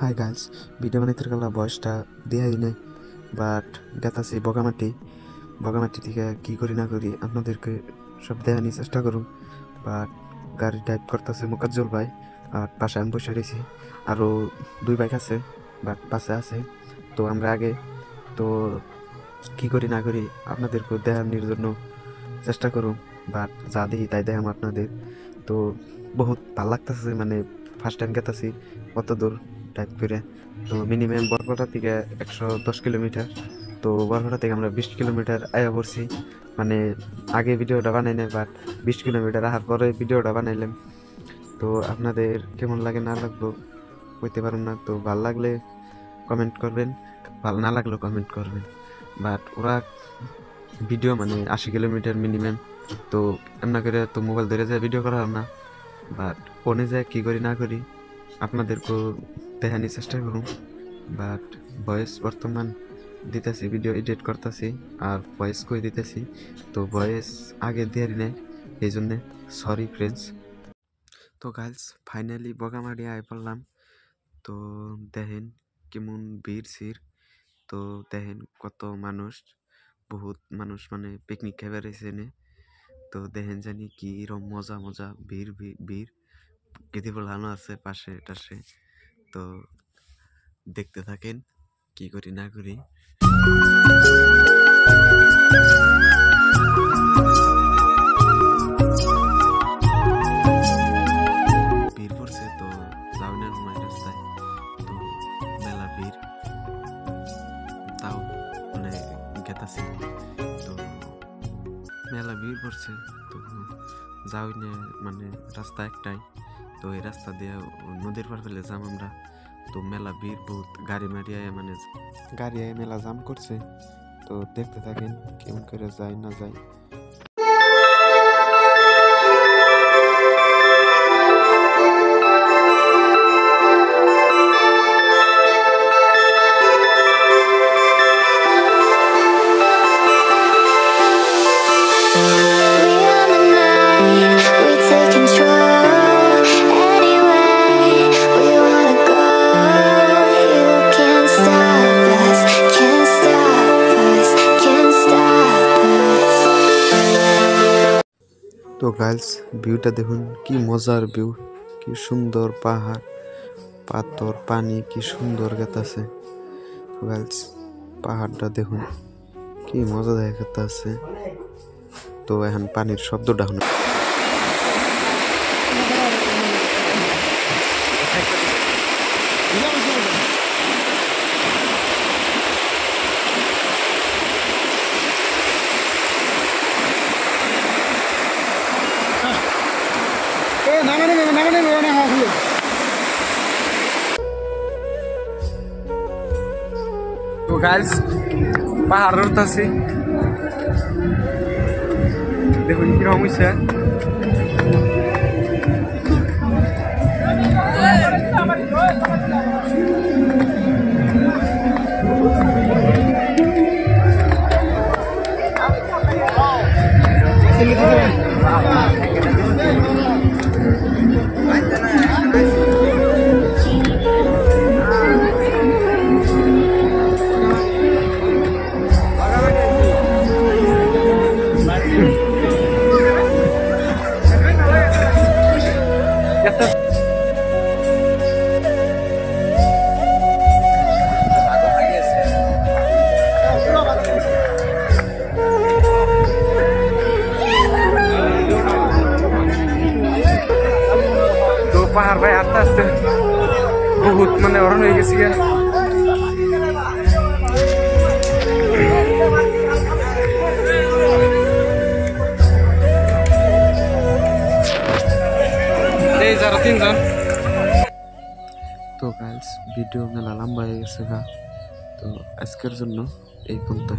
Hi guys, video বানাইতে গেলা বয়সটা দেয়াই নাই, বাট গেতাছি বগামাটি থেকে কি করি না করি আপনাদেরকে সব দেখানোর চেষ্টা করুন। বাট গাড়ি ড্রাইভ করতেছে মোকাজ্জল ভাই, আর পাশে আমি বসে রয়েছি। আরও 2 বাইক আছে, বাট পাশে আছে। তো আমরা আগে তো কি করি না করি আপনাদেরকে দেখানোর জন্য চেষ্টা করুন। বাট যা দেখি তাই দেখাম আপনাদের। তো বহুত ভাল লাগতেছে, মানে ফার্স্ট টাইম গেতাছি কত দূর ড্রাইভ করে। তো মিনিমাম বরপেটা থেকে 110 কিলোমিটার। তো বরপেটা থেকে আমরা 20 কিলোমিটার আয়া পড়ছি। মানে আগে ভিডিওটা বানাই নাই, বাট 20 কিলোমিটার আসার পরে ভিডিওটা বানাইলাম। তো আপনাদের কেমন লাগে না লাগলো কইতে পারুন না। তো ভাল লাগলে কমেন্ট করবেন, ভাল না লাগলেও কমেন্ট করবেন। বাট ওরা ভিডিও মানে 80 কিলোমিটার মিনিমাম। তো এমন করে তো মোবাইল ধরে যায় ভিডিও করা না, বাট ফোনে যায় কি করি না করি আপনাদেরকেও দেখানোর চেষ্টা করুন। বাট ভয়েস বর্তমান দিতেছি, ভিডিও এডিট করতেছি আর ভয়েস কই দিতেছি। তো ভয়েস আগে দেরি নেই, এই জন্যে সরি ফ্রেন্ডস। তো গার্লস ফাইনালি বগামাটি আয় পড়লাম। তো দেখেন কেমন ভিড় ছিড়। তো দেখেন কত মানুষ, বহুত মানুষ, মানে পিকনিক খাইবার রয়েছে এনে। তো দেখেন জানি কি রকম মজা মজা ভিড় ভিড় কেঁদে বলানো আছে পাশে টাশে। তো দেখতে থাকেন কি করি না করি। ভিড় পড়ছে, তো যাও না রাস্তায়। তো মেলা ভিড়, তাও মানে গেতাছি। তো মেলা ভিড় পড়ছে, তো যাও না, মানে রাস্তা একটাই। তো এই রাস্তা দিয়ে নদীর পার ফেলে যাম আমরা। তো মেলা ভিড়, বহুত গাড়ি মারি আয়, মানে গাড়ি আয় মেলা জাম করছে। তো দেখতে থাকেন কেমন করে যায় না যায়। তো গার্লস ভিউটা দেখুন, কি মজার ভিউ, কি সুন্দর পাহাড়, পাথর, পানি, কি সুন্দর গেতাছে। গার্লস পাহাড়টা দেখুন কি মজা দেখাচ্ছে। তো এখন পানির শব্দটা শুনুন। তো গাইস পাহাড় উঠতেছি, দেখুন কিরকম হয়েছে। পাহাড় ভাই আস্তে আস্তে বহুত মানে অরণ হয়ে গেছি। এই যারা 3 জন। তো গাইস ভিডিও মেলা লম্বা হয়ে গেছে, তো আজকের জন্য এই পর্যন্ত।